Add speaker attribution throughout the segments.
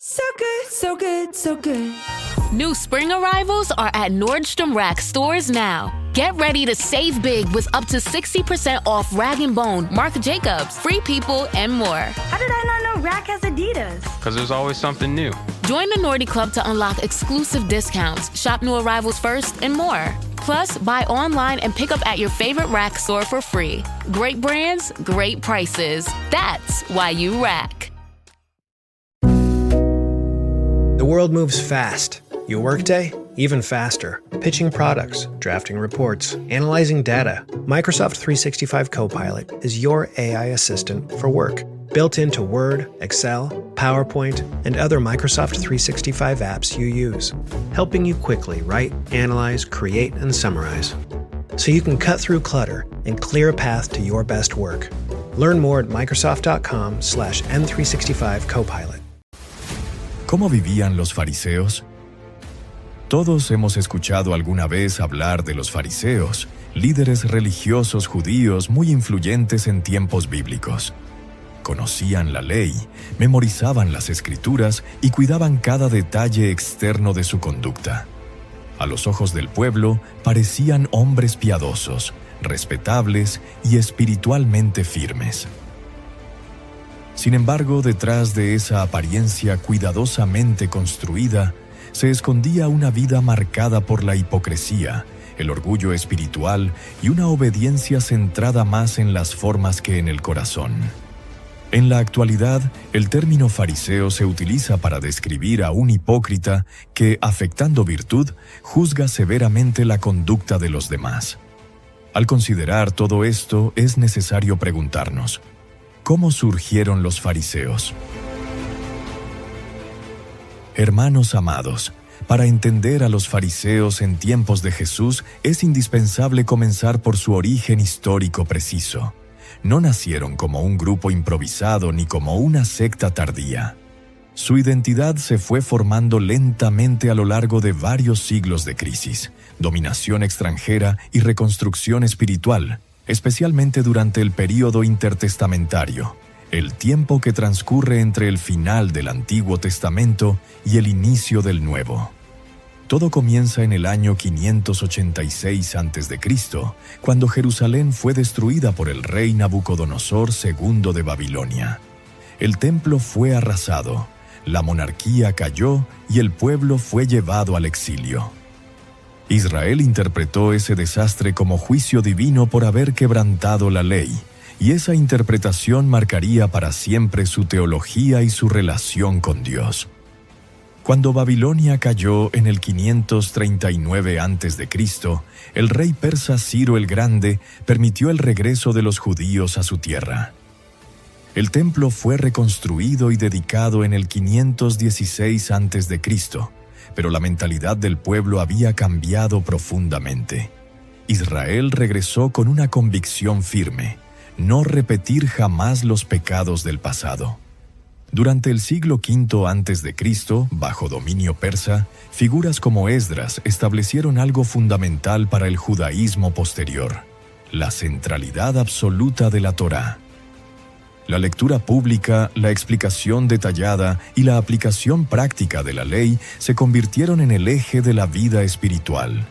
Speaker 1: So good, so good, so good.
Speaker 2: New spring arrivals are at Nordstrom Rack stores now. Get ready to save big with up to 60% off Rag & Bone, Marc Jacobs, Free People, and more.
Speaker 3: How did I not know Rack has Adidas?
Speaker 4: Because there's always something new.
Speaker 2: Join the Nordy Club to unlock exclusive discounts, shop new arrivals first, and more. Plus, buy online and pick up at your favorite Rack store for free. Great brands, great prices. That's why you Rack.
Speaker 5: The world moves fast. Your workday, even faster. Pitching products, drafting reports, analyzing data. Microsoft 365 Copilot is your AI assistant for work. Built into Word, Excel, PowerPoint, and other Microsoft 365 apps you use. Helping you quickly write, analyze, create, and summarize. So you can cut through clutter and clear a path to your best work. Learn more at Microsoft.com/M365 Copilot.
Speaker 6: ¿Cómo vivían los fariseos? Todos hemos escuchado alguna vez hablar de los fariseos, líderes religiosos judíos muy influyentes en tiempos bíblicos. Conocían la ley, memorizaban las escrituras y cuidaban cada detalle externo de su conducta. A los ojos del pueblo parecían hombres piadosos, respetables y espiritualmente firmes. Sin embargo, detrás de esa apariencia cuidadosamente construida, se escondía una vida marcada por la hipocresía, el orgullo espiritual y una obediencia centrada más en las formas que en el corazón. En la actualidad, el término fariseo se utiliza para describir a un hipócrita que, afectando virtud, juzga severamente la conducta de los demás. Al considerar todo esto, es necesario preguntarnos: ¿cómo surgieron los fariseos? Hermanos amados, para entender a los fariseos en tiempos de Jesús es indispensable comenzar por su origen histórico preciso. No nacieron como un grupo improvisado ni como una secta tardía. Su identidad se fue formando lentamente a lo largo de varios siglos de crisis, dominación extranjera y reconstrucción espiritual, especialmente durante el período intertestamentario, el tiempo que transcurre entre el final del Antiguo Testamento y el inicio del Nuevo. Todo comienza en el año 586 a.C., cuando Jerusalén fue destruida por el rey Nabucodonosor II de Babilonia. El templo fue arrasado, la monarquía cayó y el pueblo fue llevado al exilio. Israel interpretó ese desastre como juicio divino por haber quebrantado la ley, y esa interpretación marcaría para siempre su teología y su relación con Dios. Cuando Babilonia cayó en el 539 a.C., el rey persa Ciro el Grande permitió el regreso de los judíos a su tierra. El templo fue reconstruido y dedicado en el 516 a.C., pero la mentalidad del pueblo había cambiado profundamente. Israel regresó con una convicción firme: no repetir jamás los pecados del pasado. Durante el siglo V a.C., bajo dominio persa, figuras como Esdras establecieron algo fundamental para el judaísmo posterior: la centralidad absoluta de la Torá. La lectura pública, la explicación detallada y la aplicación práctica de la ley se convirtieron en el eje de la vida espiritual.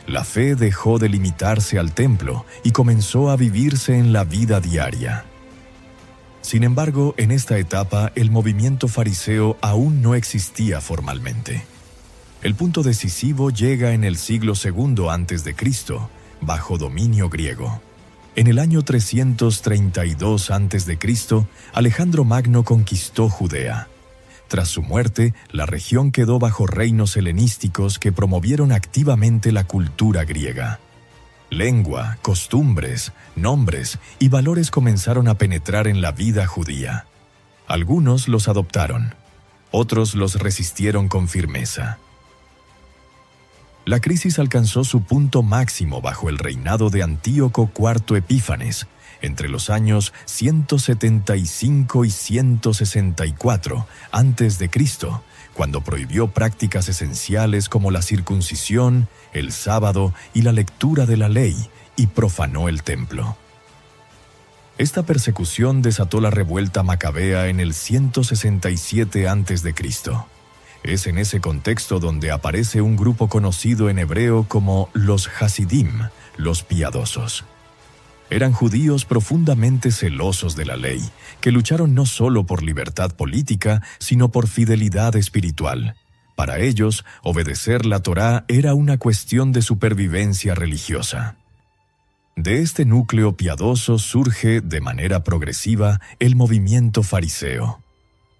Speaker 6: La fe dejó de limitarse al templo y comenzó a vivirse en la vida diaria. Sin embargo, en esta etapa, el movimiento fariseo aún no existía formalmente. El punto decisivo llega en el siglo II a.C., bajo dominio griego. En el año 332 a.C., Alejandro Magno conquistó Judea. Tras su muerte, la región quedó bajo reinos helenísticos que promovieron activamente la cultura griega. Lengua, costumbres, nombres y valores comenzaron a penetrar en la vida judía. Algunos los adoptaron, otros los resistieron con firmeza. La crisis alcanzó su punto máximo bajo el reinado de Antíoco IV Epífanes, entre los años 175 y 164 a.C., cuando prohibió prácticas esenciales como la circuncisión, el sábado y la lectura de la ley, y profanó el templo. Esta persecución desató la revuelta macabea en el 167 a.C. Es en ese contexto donde aparece un grupo conocido en hebreo como los Hasidim, los piadosos. Eran judíos profundamente celosos de la ley, que lucharon no solo por libertad política, sino por fidelidad espiritual. Para ellos, obedecer la Torá era una cuestión de supervivencia religiosa. De este núcleo piadoso surge, de manera progresiva, el movimiento fariseo.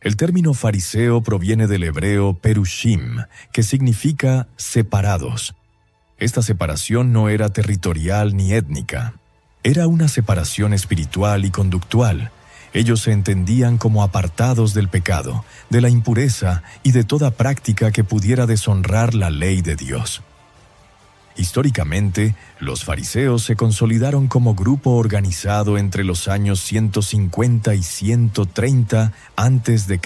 Speaker 6: El término fariseo proviene del hebreo perushim, que significa separados. Esta separación no era territorial ni étnica. Era una separación espiritual y conductual. Ellos se entendían como apartados del pecado, de la impureza y de toda práctica que pudiera deshonrar la ley de Dios. Históricamente, los fariseos se consolidaron como grupo organizado entre los años 150 y 130 a.C.,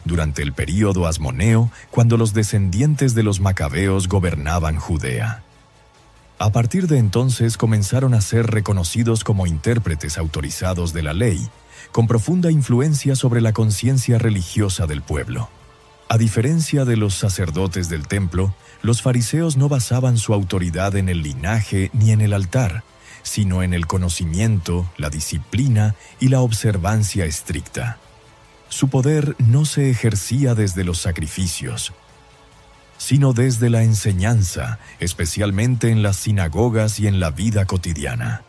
Speaker 6: durante el período asmoneo, cuando los descendientes de los macabeos gobernaban Judea. A partir de entonces comenzaron a ser reconocidos como intérpretes autorizados de la ley, con profunda influencia sobre la conciencia religiosa del pueblo. A diferencia de los sacerdotes del templo, los fariseos no basaban su autoridad en el linaje ni en el altar, sino en el conocimiento, la disciplina y la observancia estricta. Su poder no se ejercía desde los sacrificios, sino desde la enseñanza, especialmente en las sinagogas y en la vida cotidiana.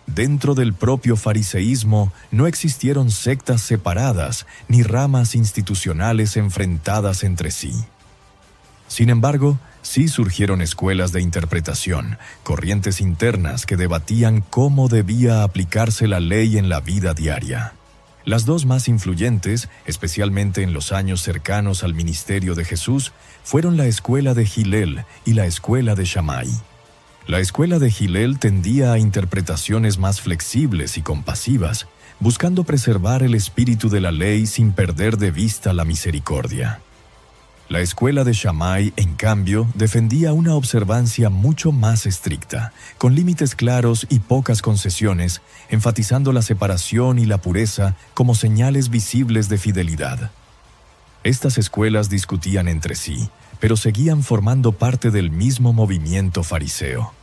Speaker 6: Dentro del propio fariseísmo no existieron sectas separadas ni ramas institucionales enfrentadas entre sí. Sin embargo, sí surgieron escuelas de interpretación, corrientes internas que debatían cómo debía aplicarse la ley en la vida diaria. Las dos más influyentes, especialmente en los años cercanos al ministerio de Jesús, fueron la escuela de Hillel y la escuela de Shammai. La escuela de Hillel tendía a interpretaciones más flexibles y compasivas, buscando preservar el espíritu de la ley sin perder de vista la misericordia. La escuela de Shammai, en cambio, defendía una observancia mucho más estricta, con límites claros y pocas concesiones, enfatizando la separación y la pureza como señales visibles de fidelidad. Estas escuelas discutían entre sí, pero seguían formando parte del mismo movimiento fariseo.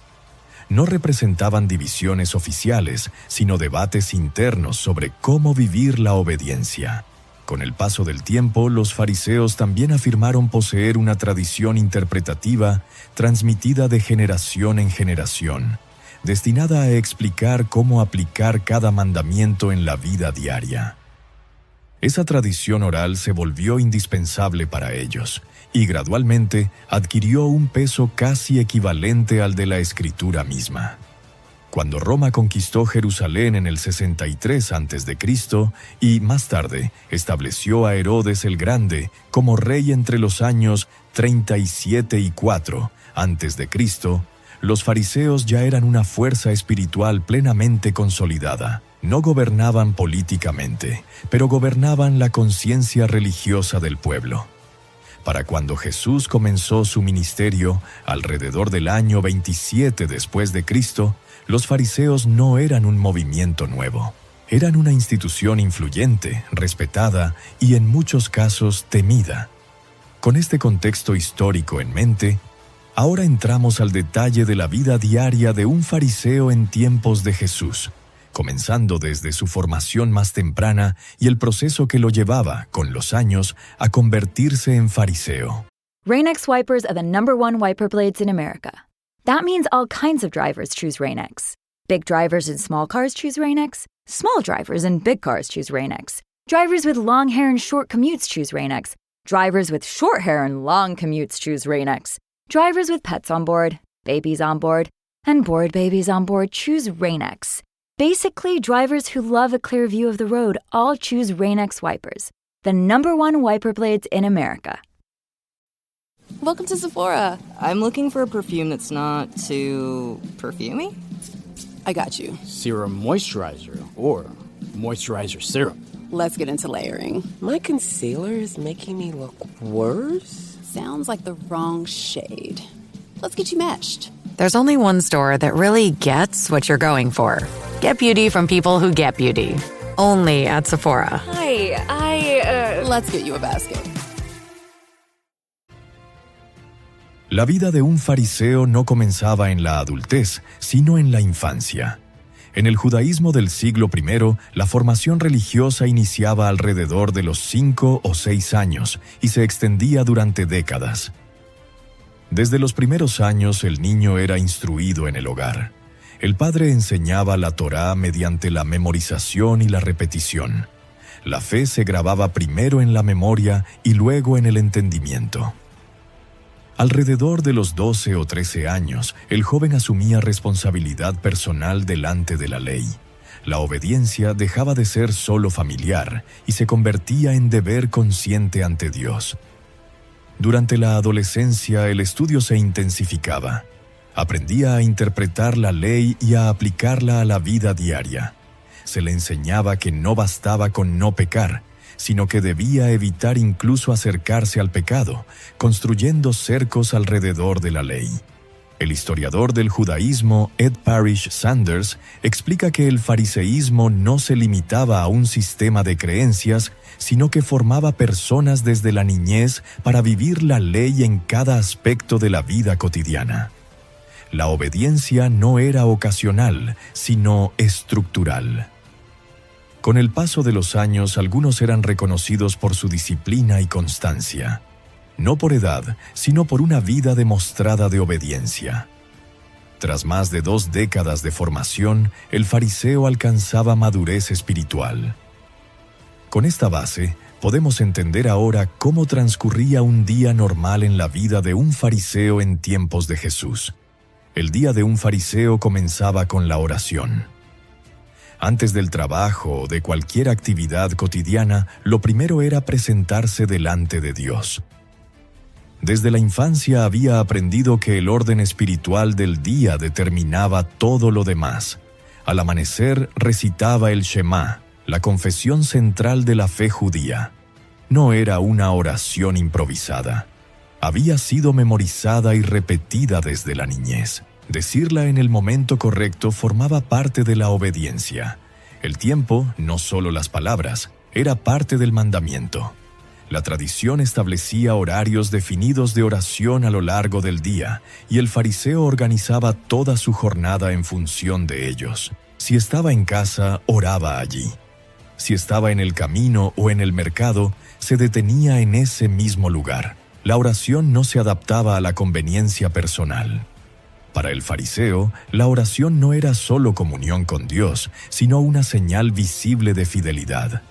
Speaker 6: No representaban divisiones oficiales, sino debates internos sobre cómo vivir la obediencia. Con el paso del tiempo, los fariseos también afirmaron poseer una tradición interpretativa transmitida de generación en generación, destinada a explicar cómo aplicar cada mandamiento en la vida diaria. Esa tradición oral se volvió indispensable para ellos y gradualmente adquirió un peso casi equivalente al de la escritura misma. Cuando Roma conquistó Jerusalén en el 63 a.C. y más tarde estableció a Herodes el Grande como rey entre los años 37 y 4 a.C., los fariseos ya eran una fuerza espiritual plenamente consolidada. No gobernaban políticamente, pero gobernaban la conciencia religiosa del pueblo. Para cuando Jesús comenzó su ministerio, alrededor del año 27 después de Cristo, los fariseos no eran un movimiento nuevo. Eran una institución influyente, respetada y en muchos casos temida. Con este contexto histórico en mente, ahora entramos al detalle de la vida diaria de un fariseo en tiempos de Jesús, comenzando desde su formación más temprana y el proceso que lo llevaba, con los años, a convertirse en fariseo.
Speaker 4: Rain-X wipers are the #1 wiper blades in America. That means all kinds of drivers choose Rain-X. Big drivers in small cars choose Rain-X. Small drivers in big cars choose Rain-X. Drivers with long hair and short commutes choose Rain-X. Drivers with short hair and long commutes choose Rain-X. Drivers with pets on board, babies on board, and bored babies on board choose Rain-X. Basically, drivers who love a clear view of the road all choose Rain-X wipers, the #1 wiper blades in America.
Speaker 7: Welcome to Sephora. I'm looking for a perfume that's not too perfumey.
Speaker 8: I got you. Serum moisturizer or moisturizer serum.
Speaker 7: Let's get into layering.
Speaker 9: My concealer is making me look worse.
Speaker 7: Sounds like the wrong shade. Let's get you matched.
Speaker 10: There's only one store that really gets what you're going for. Get beauty from people who get beauty. Only at Sephora.
Speaker 9: Hi, Let's get you a basket.
Speaker 6: La vida de un fariseo no comenzaba en la adultez, sino en la infancia. En el judaísmo del siglo I, la formación religiosa iniciaba alrededor de los 5 o 6 años y se extendía durante décadas. Desde los primeros años el niño era instruido en el hogar. El padre enseñaba la Torá mediante la memorización y la repetición. La fe se grababa primero en la memoria y luego en el entendimiento. Alrededor de los 12 o 13 años, el joven asumía responsabilidad personal delante de la ley. La obediencia dejaba de ser solo familiar y se convertía en deber consciente ante Dios. Durante la adolescencia, el estudio se intensificaba. Aprendía a interpretar la ley y a aplicarla a la vida diaria. Se le enseñaba que no bastaba con no pecar, sino que debía evitar incluso acercarse al pecado, construyendo cercos alrededor de la ley. El historiador del judaísmo Ed Parish Sanders explica que el fariseísmo no se limitaba a un sistema de creencias, sino que formaba personas desde la niñez para vivir la ley en cada aspecto de la vida cotidiana. La obediencia no era ocasional, sino estructural. Con el paso de los años, algunos eran reconocidos por su disciplina y constancia, no por edad, sino por una vida demostrada de obediencia. Tras más de 2 décadas de formación, el fariseo alcanzaba madurez espiritual. Con esta base, podemos entender ahora cómo transcurría un día normal en la vida de un fariseo en tiempos de Jesús. El día de un fariseo comenzaba con la oración. Antes del trabajo o de cualquier actividad cotidiana, lo primero era presentarse delante de Dios. Desde la infancia había aprendido que el orden espiritual del día determinaba todo lo demás. Al amanecer recitaba el Shema, la confesión central de la fe judía. No era una oración improvisada. Había sido memorizada y repetida desde la niñez. Decirla en el momento correcto formaba parte de la obediencia. El tiempo, no solo las palabras, era parte del mandamiento. La tradición establecía horarios definidos de oración a lo largo del día, y el fariseo organizaba toda su jornada en función de ellos. Si estaba en casa, oraba allí. Si estaba en el camino o en el mercado, se detenía en ese mismo lugar. La oración no se adaptaba a la conveniencia personal. Para el fariseo, la oración no era solo comunión con Dios, sino una señal visible de fidelidad.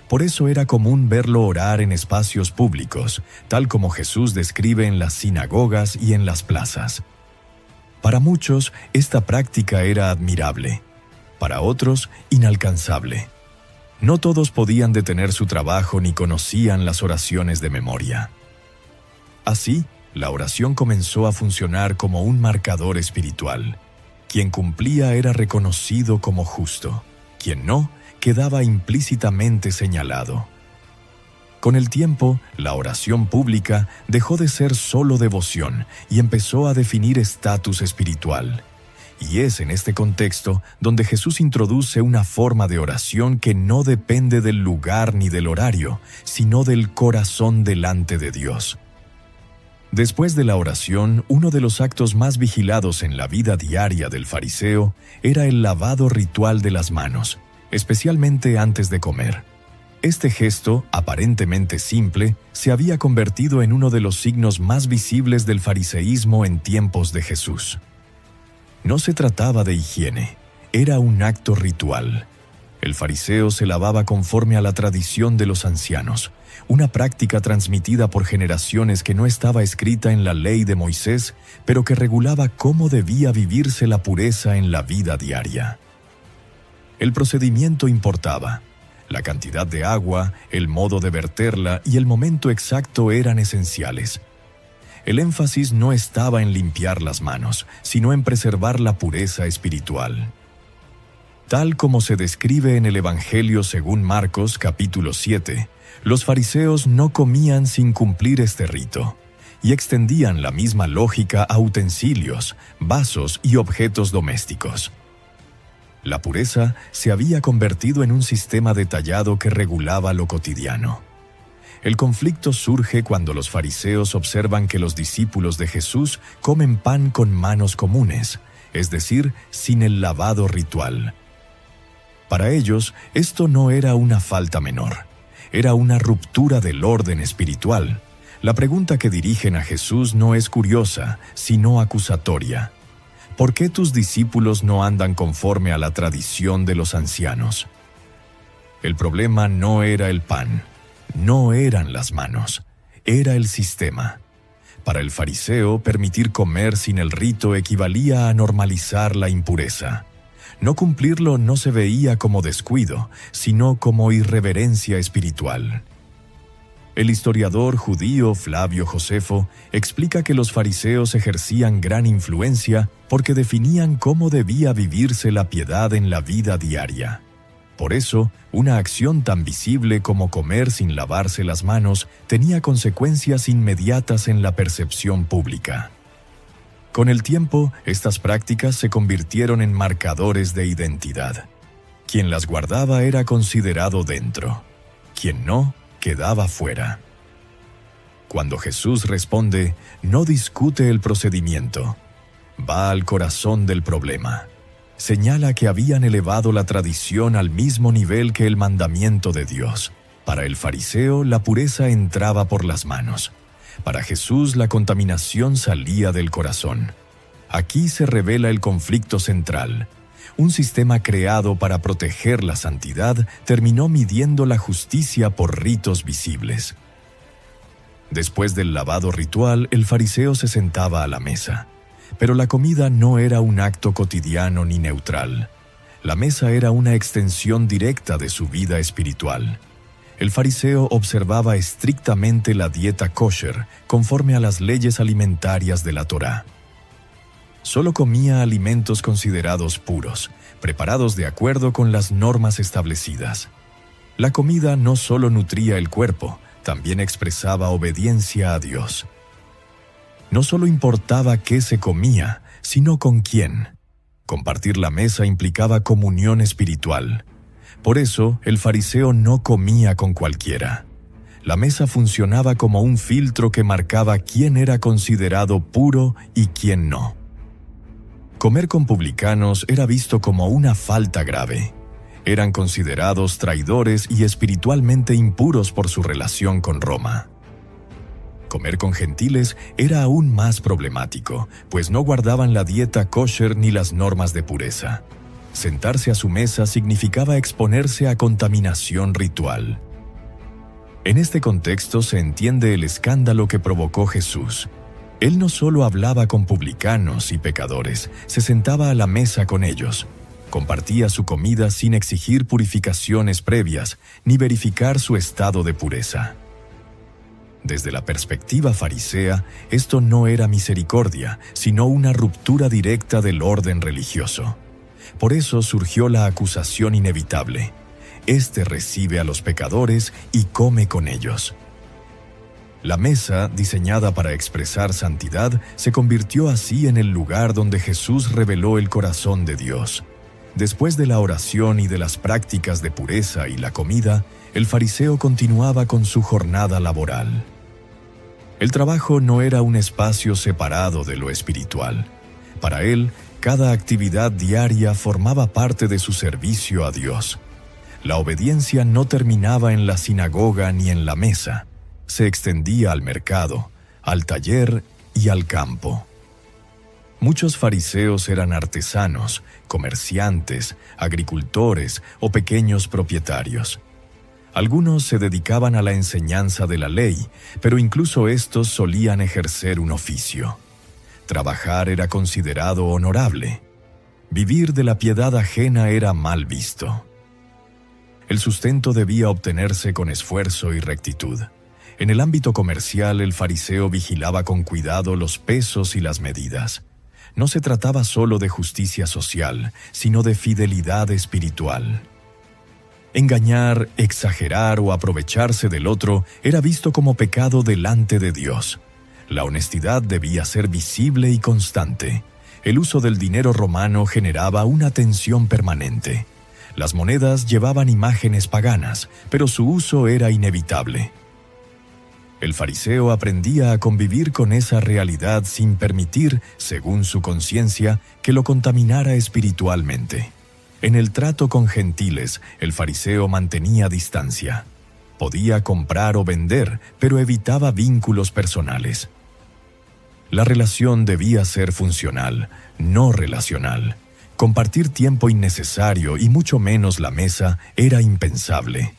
Speaker 6: Por eso era común verlo orar en espacios públicos, tal como Jesús describe en las sinagogas y en las plazas. Para muchos, esta práctica era admirable. Para otros, inalcanzable. No todos podían detener su trabajo ni conocían las oraciones de memoria. Así, la oración comenzó a funcionar como un marcador espiritual. Quien cumplía era reconocido como justo. Quien no, quedaba implícitamente señalado. Con el tiempo, la oración pública dejó de ser solo devoción y empezó a definir estatus espiritual. Y es en este contexto donde Jesús introduce una forma de oración que no depende del lugar ni del horario, sino del corazón delante de Dios. Después de la oración, uno de los actos más vigilados en la vida diaria del fariseo era el lavado ritual de las manos, especialmente antes de comer. Este gesto, aparentemente simple, se había convertido en uno de los signos más visibles del fariseísmo en tiempos de Jesús. No se trataba de higiene, era un acto ritual. El fariseo se lavaba conforme a la tradición de los ancianos, una práctica transmitida por generaciones que no estaba escrita en la ley de Moisés, pero que regulaba cómo debía vivirse la pureza en la vida diaria. El procedimiento importaba. La cantidad de agua, el modo de verterla y el momento exacto eran esenciales. El énfasis no estaba en limpiar las manos, sino en preservar la pureza espiritual. Tal como se describe en el Evangelio según Marcos, capítulo 7, los fariseos no comían sin cumplir este rito, y extendían la misma lógica a utensilios, vasos y objetos domésticos. La pureza se había convertido en un sistema detallado que regulaba lo cotidiano. El conflicto surge cuando los fariseos observan que los discípulos de Jesús comen pan con manos comunes, es decir, sin el lavado ritual. Para ellos, esto no era una falta menor, era una ruptura del orden espiritual. La pregunta que dirigen a Jesús no es curiosa, sino acusatoria. ¿Por qué tus discípulos no andan conforme a la tradición de los ancianos? El problema no era el pan, no eran las manos, era el sistema. Para el fariseo, permitir comer sin el rito equivalía a normalizar la impureza. No cumplirlo no se veía como descuido, sino como irreverencia espiritual. El historiador judío Flavio Josefo explica que los fariseos ejercían gran influencia porque definían cómo debía vivirse la piedad en la vida diaria. Por eso, una acción tan visible como comer sin lavarse las manos tenía consecuencias inmediatas en la percepción pública. Con el tiempo, estas prácticas se convirtieron en marcadores de identidad. Quien las guardaba era considerado dentro. Quien no, quedaba fuera. Cuando Jesús responde, no discute el procedimiento. Va al corazón del problema. Señala que habían elevado la tradición al mismo nivel que el mandamiento de Dios. Para el fariseo, la pureza entraba por las manos. Para Jesús, la contaminación salía del corazón. Aquí se revela el conflicto central. Un sistema creado para proteger la santidad terminó midiendo la justicia por ritos visibles. Después del lavado ritual, el fariseo se sentaba a la mesa. Pero la comida no era un acto cotidiano ni neutral. La mesa era una extensión directa de su vida espiritual. El fariseo observaba estrictamente la dieta kosher, conforme a las leyes alimentarias de la Torá. Solo comía alimentos considerados puros, preparados de acuerdo con las normas establecidas. La comida no solo nutría el cuerpo, también expresaba obediencia a Dios. No solo importaba qué se comía, sino con quién. Compartir la mesa implicaba comunión espiritual. Por eso, el fariseo no comía con cualquiera. La mesa funcionaba como un filtro que marcaba quién era considerado puro y quién no. Comer con publicanos era visto como una falta grave. Eran considerados traidores y espiritualmente impuros por su relación con Roma. Comer con gentiles era aún más problemático, pues no guardaban la dieta kosher ni las normas de pureza. Sentarse a su mesa significaba exponerse a contaminación ritual. En este contexto se entiende el escándalo que provocó Jesús. Él no solo hablaba con publicanos y pecadores, se sentaba a la mesa con ellos. Compartía su comida sin exigir purificaciones previas ni verificar su estado de pureza. Desde la perspectiva farisea, esto no era misericordia, sino una ruptura directa del orden religioso. Por eso surgió la acusación inevitable. Este recibe a los pecadores y come con ellos. La mesa, diseñada para expresar santidad, se convirtió así en el lugar donde Jesús reveló el corazón de Dios. Después de la oración y de las prácticas de pureza y la comida, el fariseo continuaba con su jornada laboral. El trabajo no era un espacio separado de lo espiritual. Para él, cada actividad diaria formaba parte de su servicio a Dios. La obediencia no terminaba en la sinagoga ni en la mesa. Se extendía al mercado, al taller y al campo. Muchos fariseos eran artesanos, comerciantes, agricultores o pequeños propietarios. Algunos se dedicaban a la enseñanza de la ley, pero incluso estos solían ejercer un oficio. Trabajar era considerado honorable. Vivir de la piedad ajena era mal visto. El sustento debía obtenerse con esfuerzo y rectitud. En el ámbito comercial, el fariseo vigilaba con cuidado los pesos y las medidas. No se trataba solo de justicia social, sino de fidelidad espiritual. Engañar, exagerar o aprovecharse del otro era visto como pecado delante de Dios. La honestidad debía ser visible y constante. El uso del dinero romano generaba una tensión permanente. Las monedas llevaban imágenes paganas, pero su uso era inevitable. El fariseo aprendía a convivir con esa realidad sin permitir, según su conciencia, que lo contaminara espiritualmente. En el trato con gentiles, el fariseo mantenía distancia. Podía comprar o vender, pero evitaba vínculos personales. La relación debía ser funcional, no relacional. Compartir tiempo innecesario y mucho menos la mesa era impensable.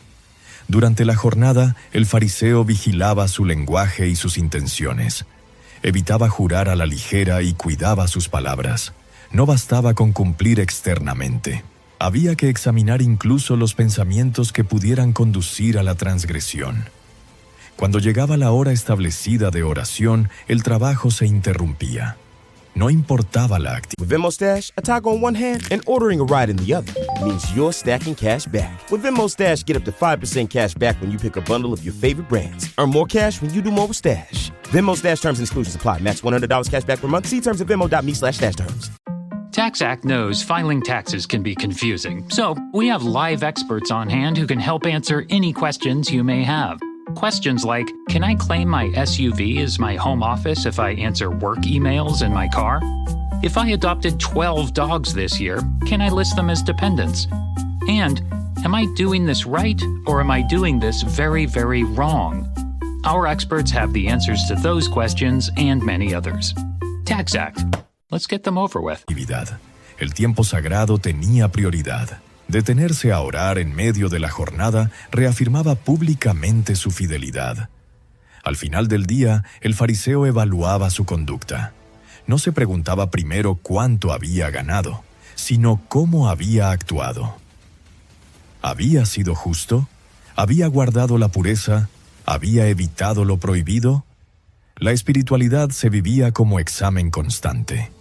Speaker 6: Durante la jornada, el fariseo vigilaba su lenguaje y sus intenciones. Evitaba jurar a la ligera y cuidaba sus palabras. No bastaba con cumplir externamente. Había que examinar incluso los pensamientos que pudieran conducir a la transgresión. Cuando llegaba la hora establecida de oración, el trabajo se interrumpía. No importaba la actividad.
Speaker 11: With Venmo Stash, a toggle on one hand and ordering a ride in the other means you're stacking cash back. With Venmo Stash, get up to 5% cash back when you pick a bundle of your favorite brands. Earn more cash when you do more with Stash. Venmo Stash terms and exclusions apply. Max $100 cash back per month. See terms at venmo.me/stash terms.
Speaker 12: TaxAct knows filing taxes can be confusing, so we have live experts on hand who can help answer any questions you may have. Questions like, can I claim my SUV as my home office if I answer work emails in my car? If I adopted 12 dogs this year, can I list them as dependents? And, am I doing this right or am I doing this very, very wrong? Our experts have the answers to those questions and many others. TaxAct. Let's get them over with.
Speaker 6: El tiempo sagrado tenía prioridad. Detenerse a orar en medio de la jornada reafirmaba públicamente su fidelidad. Al final del día, el fariseo evaluaba su conducta. No se preguntaba primero cuánto había ganado, sino cómo había actuado. ¿Había sido justo? ¿Había guardado la pureza? ¿Había evitado lo prohibido? La espiritualidad se vivía como examen constante.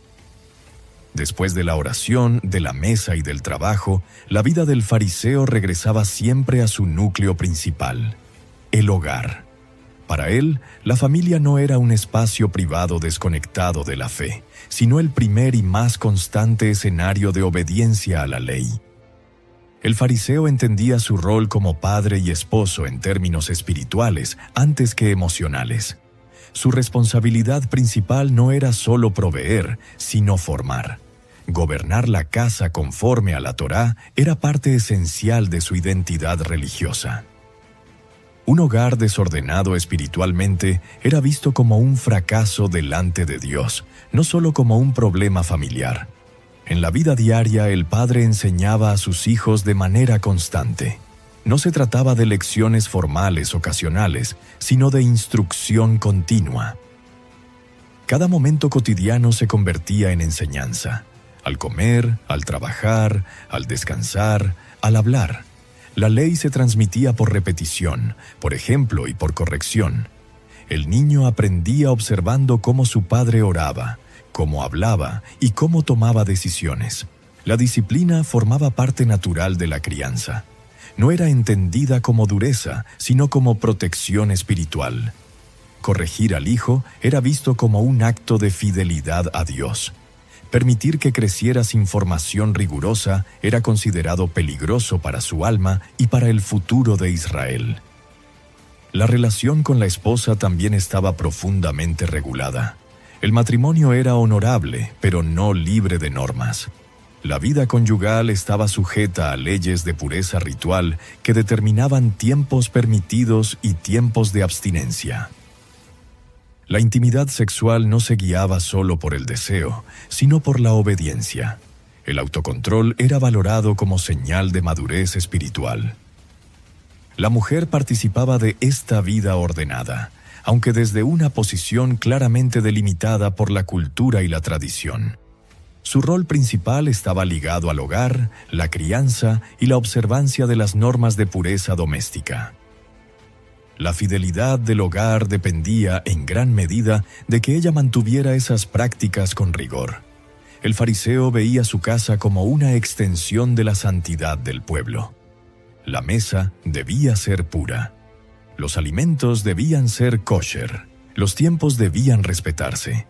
Speaker 6: Después de la oración, de la mesa y del trabajo, la vida del fariseo regresaba siempre a su núcleo principal, el hogar. Para él, la familia no era un espacio privado desconectado de la fe, sino el primer y más constante escenario de obediencia a la ley. El fariseo entendía su rol como padre y esposo en términos espirituales antes que emocionales. Su responsabilidad principal no era solo proveer, sino formar. Gobernar la casa conforme a la Torá era parte esencial de su identidad religiosa. Un hogar desordenado espiritualmente era visto como un fracaso delante de Dios, no solo como un problema familiar. En la vida diaria, el padre enseñaba a sus hijos de manera constante. No se trataba de lecciones formales ocasionales, sino de instrucción continua. Cada momento cotidiano se convertía en enseñanza. Al comer, al trabajar, al descansar, al hablar. La ley se transmitía por repetición, por ejemplo y por corrección. El niño aprendía observando cómo su padre oraba, cómo hablaba y cómo tomaba decisiones. La disciplina formaba parte natural de la crianza. No era entendida como dureza, sino como protección espiritual. Corregir al hijo era visto como un acto de fidelidad a Dios. Permitir que creciera sin formación rigurosa era considerado peligroso para su alma y para el futuro de Israel. La relación con la esposa también estaba profundamente regulada. El matrimonio era honorable, pero no libre de normas. La vida conyugal estaba sujeta a leyes de pureza ritual que determinaban tiempos permitidos y tiempos de abstinencia. La intimidad sexual no se guiaba solo por el deseo, sino por la obediencia. El autocontrol era valorado como señal de madurez espiritual. La mujer participaba de esta vida ordenada, aunque desde una posición claramente delimitada por la cultura y la tradición. Su rol principal estaba ligado al hogar, la crianza y la observancia de las normas de pureza doméstica. La fidelidad del hogar dependía, en gran medida, de que ella mantuviera esas prácticas con rigor. El fariseo veía su casa como una extensión de la santidad del pueblo. La mesa debía ser pura. Los alimentos debían ser kosher. Los tiempos debían respetarse.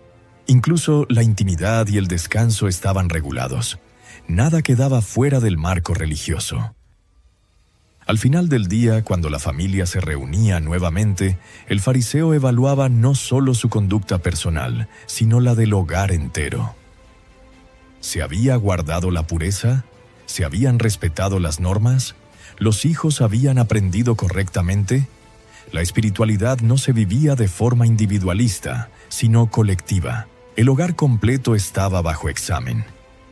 Speaker 6: Incluso la intimidad y el descanso estaban regulados. Nada quedaba fuera del marco religioso. Al final del día, cuando la familia se reunía nuevamente, el fariseo evaluaba no solo su conducta personal, sino la del hogar entero. ¿Se había guardado la pureza? ¿Se habían respetado las normas? ¿Los hijos habían aprendido correctamente? La espiritualidad no se vivía de forma individualista, sino colectiva. El hogar completo estaba bajo examen.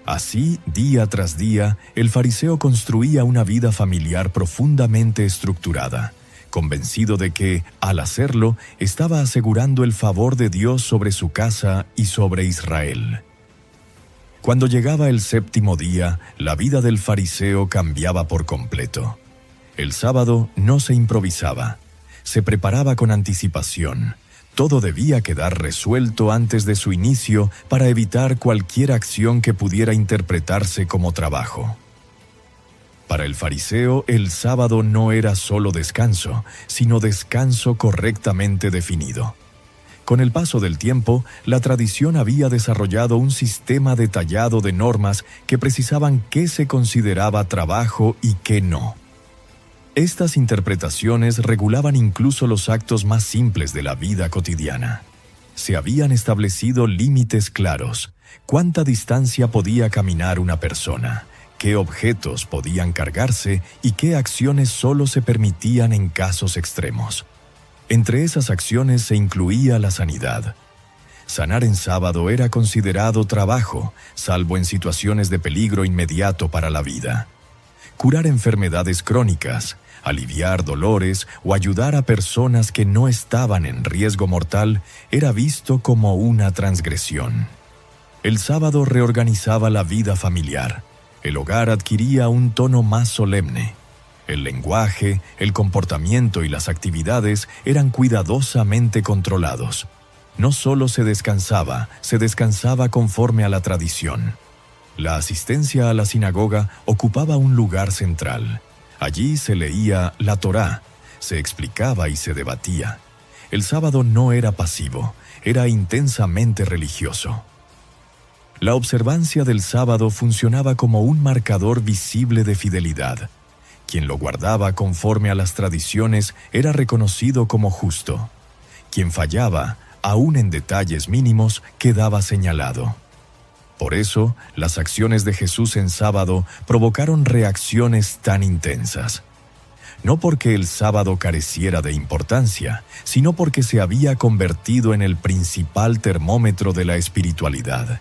Speaker 6: Así, día tras día, el fariseo construía una vida familiar profundamente estructurada, convencido de que, al hacerlo, estaba asegurando el favor de Dios sobre su casa y sobre Israel. Cuando llegaba el séptimo día, la vida del fariseo cambiaba por completo. El sábado no se improvisaba, se preparaba con anticipación. Todo debía quedar resuelto antes de su inicio para evitar cualquier acción que pudiera interpretarse como trabajo. Para el fariseo, el sábado no era solo descanso, sino descanso correctamente definido. Con el paso del tiempo, la tradición había desarrollado un sistema detallado de normas que precisaban qué se consideraba trabajo y qué no. Estas interpretaciones regulaban incluso los actos más simples de la vida cotidiana. Se habían establecido límites claros: cuánta distancia podía caminar una persona, qué objetos podían cargarse y qué acciones solo se permitían en casos extremos. Entre esas acciones se incluía la sanidad. Sanar en sábado era considerado trabajo, salvo en situaciones de peligro inmediato para la vida. Curar enfermedades crónicas, aliviar dolores o ayudar a personas que no estaban en riesgo mortal era visto como una transgresión. El sábado reorganizaba la vida familiar. El hogar adquiría un tono más solemne. El lenguaje, el comportamiento y las actividades eran cuidadosamente controlados. No solo se descansaba conforme a la tradición. La asistencia a la sinagoga ocupaba un lugar central. Allí se leía la Torá, se explicaba y se debatía. El sábado no era pasivo, era intensamente religioso. La observancia del sábado funcionaba como un marcador visible de fidelidad. Quien lo guardaba conforme a las tradiciones era reconocido como justo. Quien fallaba, aún en detalles mínimos, quedaba señalado. Por eso, las acciones de Jesús en sábado provocaron reacciones tan intensas. No porque el sábado careciera de importancia, sino porque se había convertido en el principal termómetro de la espiritualidad.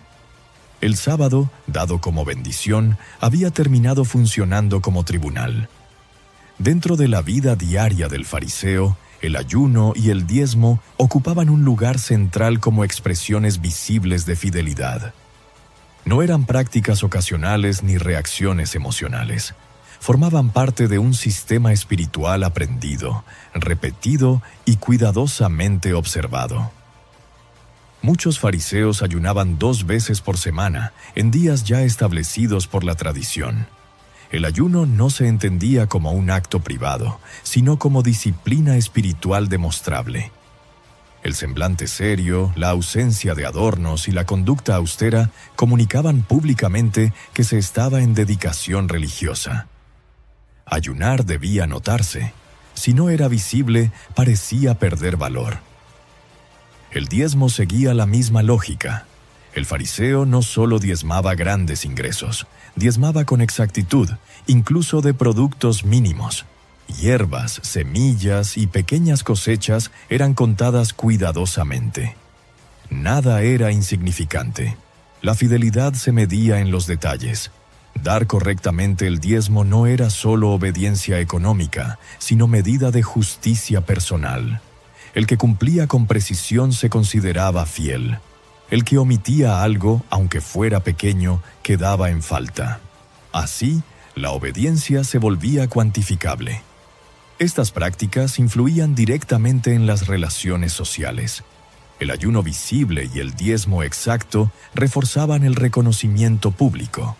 Speaker 6: El sábado, dado como bendición, había terminado funcionando como tribunal. Dentro de la vida diaria del fariseo, el ayuno y el diezmo ocupaban un lugar central como expresiones visibles de fidelidad. No eran prácticas ocasionales ni reacciones emocionales. Formaban parte de un sistema espiritual aprendido, repetido y cuidadosamente observado. Muchos fariseos ayunaban 2 veces por semana, en días ya establecidos por la tradición. El ayuno no se entendía como un acto privado, sino como disciplina espiritual demostrable. El semblante serio, la ausencia de adornos y la conducta austera comunicaban públicamente que se estaba en dedicación religiosa. Ayunar debía notarse. Si no era visible, parecía perder valor. El diezmo seguía la misma lógica. El fariseo no solo diezmaba grandes ingresos, diezmaba con exactitud, incluso de productos mínimos. Hierbas, semillas y pequeñas cosechas eran contadas cuidadosamente. Nada era insignificante. La fidelidad se medía en los detalles. Dar correctamente el diezmo no era solo obediencia económica, sino medida de justicia personal. El que cumplía con precisión se consideraba fiel. El que omitía algo, aunque fuera pequeño, quedaba en falta. Así, la obediencia se volvía cuantificable. Estas prácticas influían directamente en las relaciones sociales. El ayuno visible y el diezmo exacto reforzaban el reconocimiento público.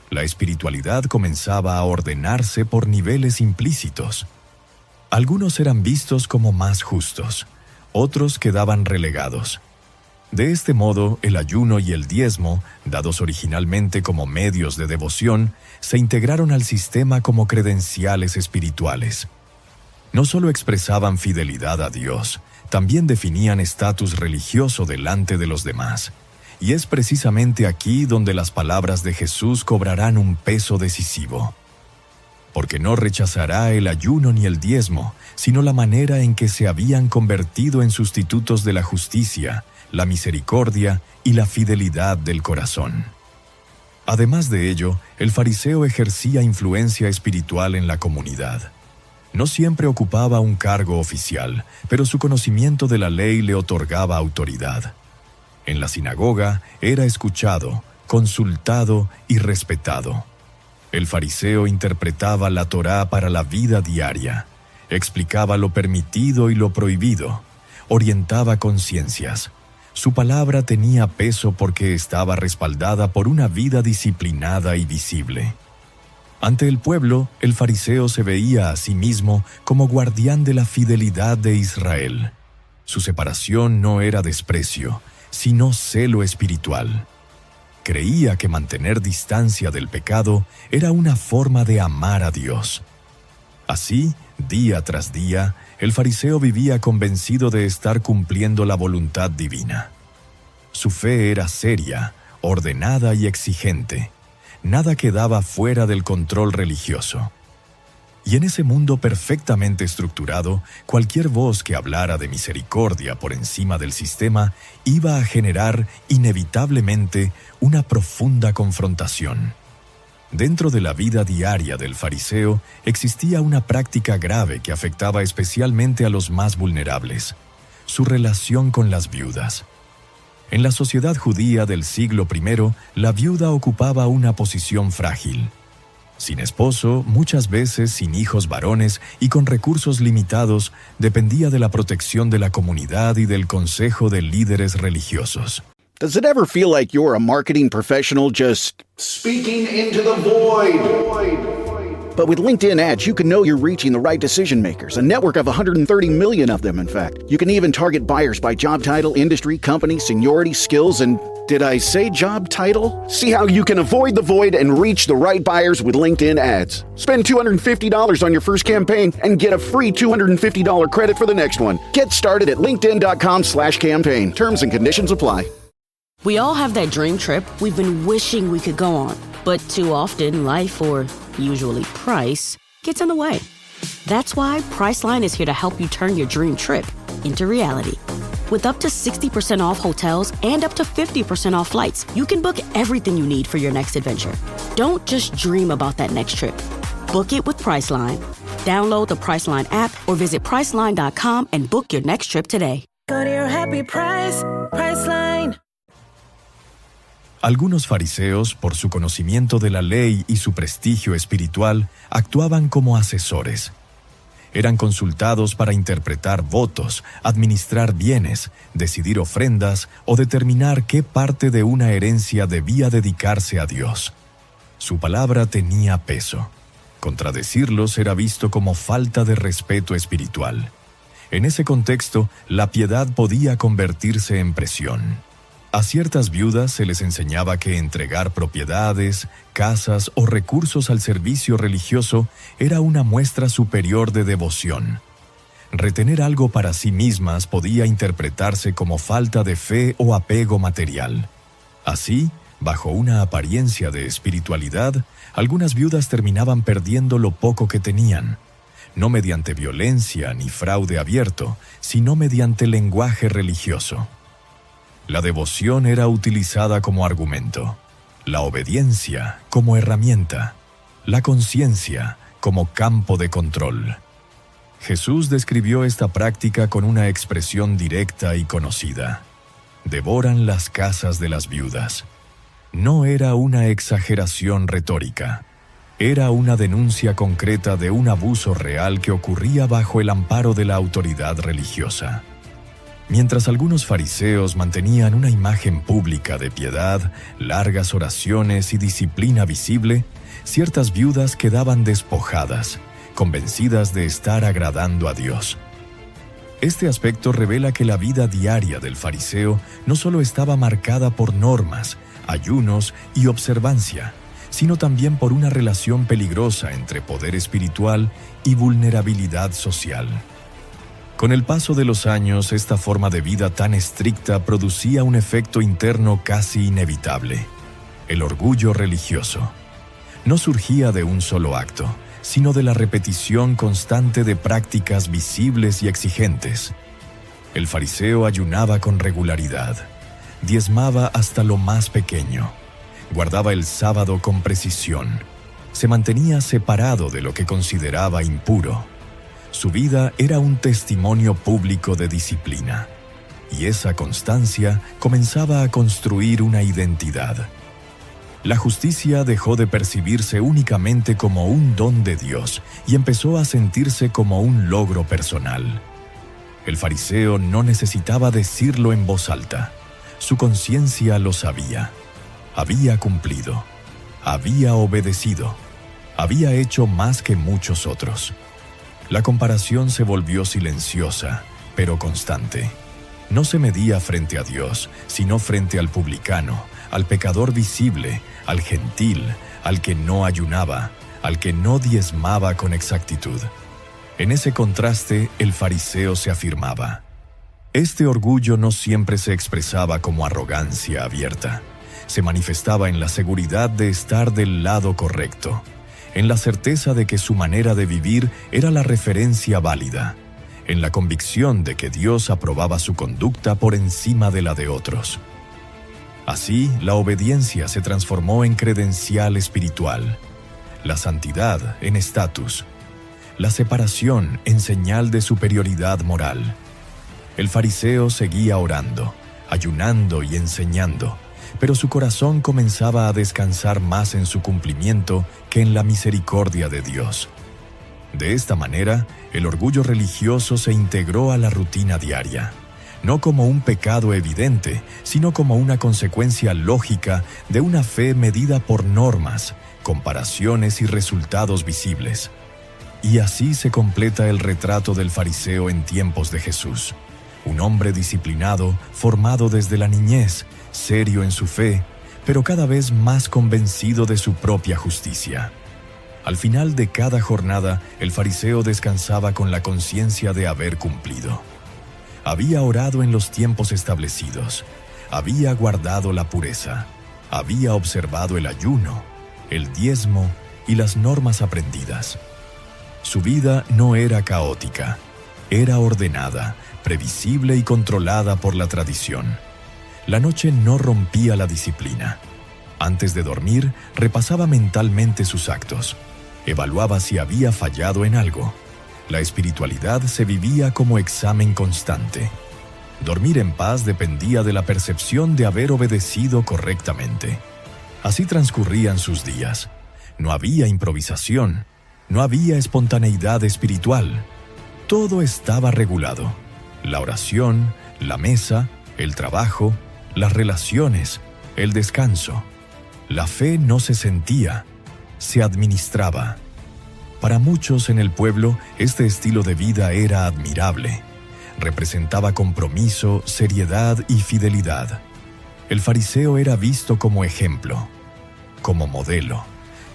Speaker 6: La espiritualidad comenzaba a ordenarse por niveles implícitos. Algunos eran vistos como más justos, otros quedaban relegados. De este modo, el ayuno y el diezmo, dados originalmente como medios de devoción, se integraron al sistema como credenciales espirituales. No solo expresaban fidelidad a Dios, también definían estatus religioso delante de los demás. Y es precisamente aquí donde las palabras de Jesús cobrarán un peso decisivo. Porque no rechazará el ayuno ni el diezmo, sino la manera en que se habían convertido en sustitutos de la justicia, la misericordia y la fidelidad del corazón. Además de ello, el fariseo ejercía influencia espiritual en la comunidad. No siempre ocupaba un cargo oficial, pero su conocimiento de la ley le otorgaba autoridad. En la sinagoga era escuchado, consultado y respetado. El fariseo interpretaba la Torá para la vida diaria, explicaba lo permitido y lo prohibido, orientaba conciencias. Su palabra tenía peso porque estaba respaldada por una vida disciplinada y visible. Ante el pueblo, el fariseo se veía a sí mismo como guardián de la fidelidad de Israel. Su separación no era desprecio, sino celo espiritual. Creía que mantener distancia del pecado era una forma de amar a Dios. Así, día tras día, el fariseo vivía convencido de estar cumpliendo la voluntad divina. Su fe era seria, ordenada y exigente. Nada quedaba fuera del control religioso. Y en ese mundo perfectamente estructurado, cualquier voz que hablara de misericordia por encima del sistema iba a generar inevitablemente una profunda confrontación. Dentro de la vida diaria del fariseo existía una práctica grave que afectaba especialmente a los más vulnerables: su relación con las viudas. En la sociedad judía del siglo I, la viuda ocupaba una posición frágil. Sin esposo, muchas veces sin hijos varones y con recursos limitados, dependía de la protección de la comunidad y del consejo de líderes religiosos.
Speaker 13: Does it ever feel like you're a marketing professional just speaking into the void? But with LinkedIn ads, you can know you're reaching the right decision makers, a network of 130 million of them, in fact. You can even target buyers by job title, industry, company, seniority, skills, and did I say job title? See how you can avoid the void and reach the right buyers with LinkedIn ads. Spend $250 on your first campaign and get a free $250 credit for the next one. Get started at linkedin.com/campaign. Terms and conditions apply.
Speaker 14: We all have that dream trip we've been wishing we could go on, but too often life, or usually price, gets in the way. That's why Priceline is here to help you turn your dream trip into reality. With up to 60% off hotels and up to 50% off flights, you can book everything you need for your next adventure. Don't just dream about that next trip. Book it with Priceline. Download the Priceline app or visit Priceline.com and book your next trip today.
Speaker 1: Go to your happy price, Priceline.
Speaker 6: Algunos fariseos, por su conocimiento de la ley y su prestigio espiritual, actuaban como asesores. Eran consultados para interpretar votos, administrar bienes, decidir ofrendas o determinar qué parte de una herencia debía dedicarse a Dios. Su palabra tenía peso. Contradecirlos era visto como falta de respeto espiritual. En ese contexto, la piedad podía convertirse en presión. A ciertas viudas se les enseñaba que entregar propiedades, casas o recursos al servicio religioso era una muestra superior de devoción. Retener algo para sí mismas podía interpretarse como falta de fe o apego material. Así, bajo una apariencia de espiritualidad, algunas viudas terminaban perdiendo lo poco que tenían, no mediante violencia ni fraude abierto, sino mediante lenguaje religioso. La devoción era utilizada como argumento, la obediencia como herramienta, la conciencia como campo de control. Jesús describió esta práctica con una expresión directa y conocida: devoran las casas de las viudas. No era una exageración retórica, era una denuncia concreta de un abuso real que ocurría bajo el amparo de la autoridad religiosa. Mientras algunos fariseos mantenían una imagen pública de piedad, largas oraciones y disciplina visible, ciertas viudas quedaban despojadas, convencidas de estar agradando a Dios. Este aspecto revela que la vida diaria del fariseo no solo estaba marcada por normas, ayunos y observancia, sino también por una relación peligrosa entre poder espiritual y vulnerabilidad social. Con el paso de los años, esta forma de vida tan estricta producía un efecto interno casi inevitable: el orgullo religioso. No surgía de un solo acto, sino de la repetición constante de prácticas visibles y exigentes. El fariseo ayunaba con regularidad, diezmaba hasta lo más pequeño, guardaba el sábado con precisión, se mantenía separado de lo que consideraba impuro. Su vida era un testimonio público de disciplina, y esa constancia comenzaba a construir una identidad. La justicia dejó de percibirse únicamente como un don de Dios y empezó a sentirse como un logro personal. El fariseo no necesitaba decirlo en voz alta. Su conciencia lo sabía. Había cumplido. Había obedecido. Había hecho más que muchos otros. La comparación se volvió silenciosa, pero constante. No se medía frente a Dios, sino frente al publicano, al pecador visible, al gentil, al que no ayunaba, al que no diezmaba con exactitud. En ese contraste, el fariseo se afirmaba. Este orgullo no siempre se expresaba como arrogancia abierta. Se manifestaba en la seguridad de estar del lado correcto, en la certeza de que su manera de vivir era la referencia válida, en la convicción de que Dios aprobaba su conducta por encima de la de otros. Así, la obediencia se transformó en credencial espiritual, la santidad en estatus, la separación en señal de superioridad moral. El fariseo seguía orando, ayunando y enseñando, pero su corazón comenzaba a descansar más en su cumplimiento que en la misericordia de Dios. De esta manera, el orgullo religioso se integró a la rutina diaria, no como un pecado evidente, sino como una consecuencia lógica de una fe medida por normas, comparaciones y resultados visibles. Y así se completa el retrato del fariseo en tiempos de Jesús. Un hombre disciplinado, formado desde la niñez, serio en su fe, pero cada vez más convencido de su propia justicia. Al final de cada jornada, el fariseo descansaba con la conciencia de haber cumplido. Había orado en los tiempos establecidos, había guardado la pureza, había observado el ayuno, el diezmo y las normas aprendidas. Su vida no era caótica, era ordenada, previsible y controlada por la tradición. La noche no rompía la disciplina. Antes de dormir, repasaba mentalmente sus actos, evaluaba si había fallado en algo. La espiritualidad se vivía como examen constante. Dormir en paz dependía de la percepción de haber obedecido correctamente. Así transcurrían sus días. No había improvisación, no había espontaneidad espiritual. Todo estaba regulado. La oración, la mesa, el trabajo, las relaciones, el descanso. La fe no se sentía, se administraba. Para muchos en el pueblo, este estilo de vida era admirable. Representaba compromiso, seriedad y fidelidad. El fariseo era visto como ejemplo, como modelo,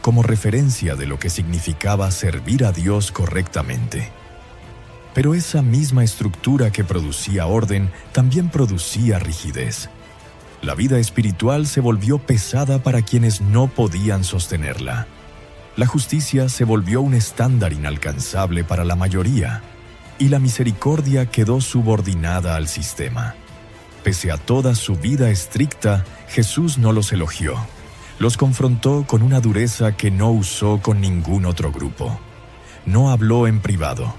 Speaker 6: como referencia de lo que significaba servir a Dios correctamente. Pero esa misma estructura que producía orden también producía rigidez. La vida espiritual se volvió pesada para quienes no podían sostenerla. La justicia se volvió un estándar inalcanzable para la mayoría, y la misericordia quedó subordinada al sistema. Pese a toda su vida estricta, Jesús no los elogió. Los confrontó con una dureza que no usó con ningún otro grupo. No habló en privado.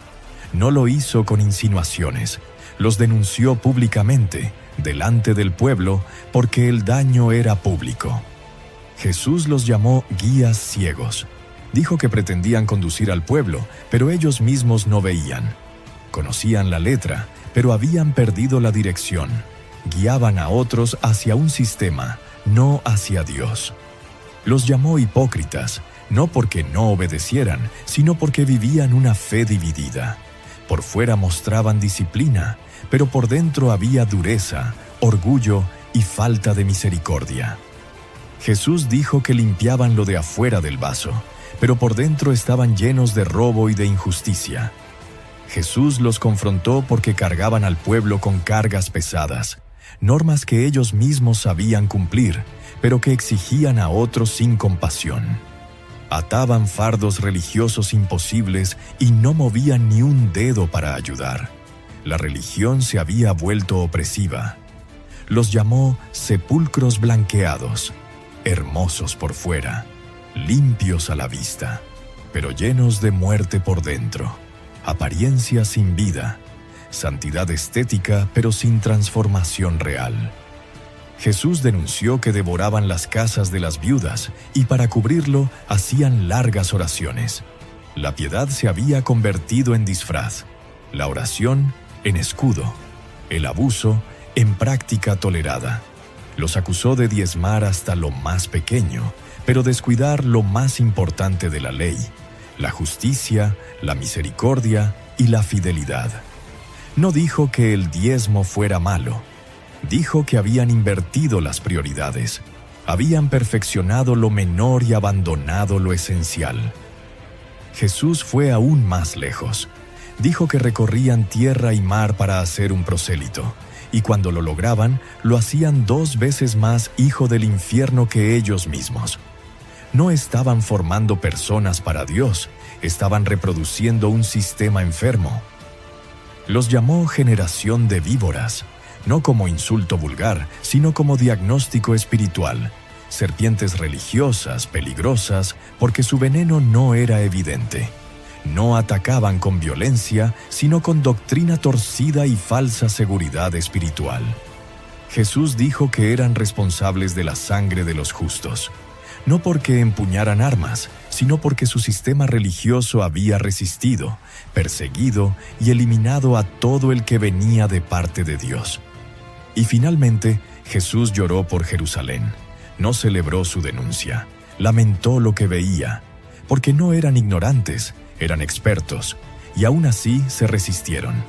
Speaker 6: No lo hizo con insinuaciones. Los denunció públicamente, delante del pueblo, porque el daño era público. Jesús los llamó guías ciegos. Dijo que pretendían conducir al pueblo, pero ellos mismos no veían. Conocían la letra, pero habían perdido la dirección. Guiaban a otros hacia un sistema, no hacia Dios. Los llamó hipócritas, no porque no obedecieran, sino porque vivían una fe dividida. Por fuera mostraban disciplina, pero por dentro había dureza, orgullo y falta de misericordia. Jesús dijo que limpiaban lo de afuera del vaso, pero por dentro estaban llenos de robo y de injusticia. Jesús los confrontó porque cargaban al pueblo con cargas pesadas, normas que ellos mismos sabían cumplir, pero que exigían a otros sin compasión. Ataban fardos religiosos imposibles y no movían ni un dedo para ayudar. La religión se había vuelto opresiva. Los llamó sepulcros blanqueados, hermosos por fuera, limpios a la vista, pero llenos de muerte por dentro, apariencia sin vida, santidad estética pero sin transformación real. Jesús denunció que devoraban las casas de las viudas y para cubrirlo hacían largas oraciones. La piedad se había convertido en disfraz, la oración en escudo, el abuso en práctica tolerada. Los acusó de diezmar hasta lo más pequeño, pero descuidar lo más importante de la ley, la justicia, la misericordia y la fidelidad. No dijo que el diezmo fuera malo. Dijo que habían invertido las prioridades, habían perfeccionado lo menor y abandonado lo esencial. Jesús fue aún más lejos. Dijo que recorrían tierra y mar para hacer un prosélito, y cuando lo lograban, lo hacían 2 veces más hijo del infierno que ellos mismos. No estaban formando personas para Dios, estaban reproduciendo un sistema enfermo. Los llamó generación de víboras, no como insulto vulgar, sino como diagnóstico espiritual. Serpientes religiosas, peligrosas, porque su veneno no era evidente. No atacaban con violencia, sino con doctrina torcida y falsa seguridad espiritual. Jesús dijo que eran responsables de la sangre de los justos, no porque empuñaran armas, sino porque su sistema religioso había resistido, perseguido y eliminado a todo el que venía de parte de Dios. Y finalmente, Jesús lloró por Jerusalén. No celebró su denuncia, lamentó lo que veía, porque no eran ignorantes, eran expertos, y aún así se resistieron.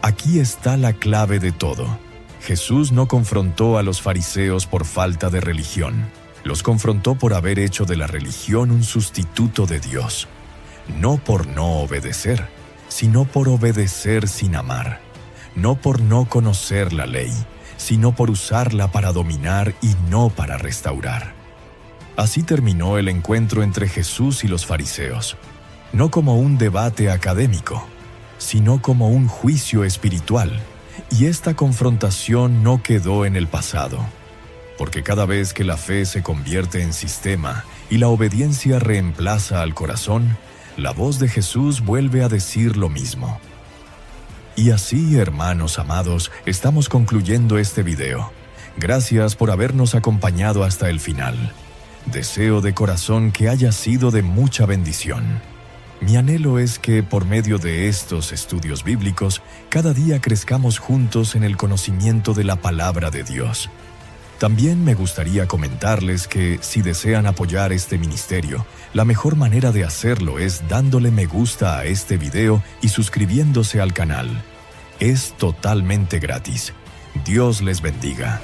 Speaker 6: Aquí está la clave de todo. Jesús no confrontó a los fariseos por falta de religión, los confrontó por haber hecho de la religión un sustituto de Dios, no por no obedecer, sino por obedecer sin amar. No por no conocer la ley, sino por usarla para dominar y no para restaurar. Así terminó el encuentro entre Jesús y los fariseos, no como un debate académico, sino como un juicio espiritual, y esta confrontación no quedó en el pasado, porque cada vez que la fe se convierte en sistema y la obediencia reemplaza al corazón, la voz de Jesús vuelve a decir lo mismo. Y así, hermanos amados, estamos concluyendo este video. Gracias por habernos acompañado hasta el final. Deseo de corazón que haya sido de mucha bendición. Mi anhelo es que, por medio de estos estudios bíblicos, cada día crezcamos juntos en el conocimiento de la palabra de Dios. También me gustaría comentarles que, si desean apoyar este ministerio, la mejor manera de hacerlo es dándole me gusta a este video y suscribiéndose al canal. Es totalmente gratis. Dios les bendiga.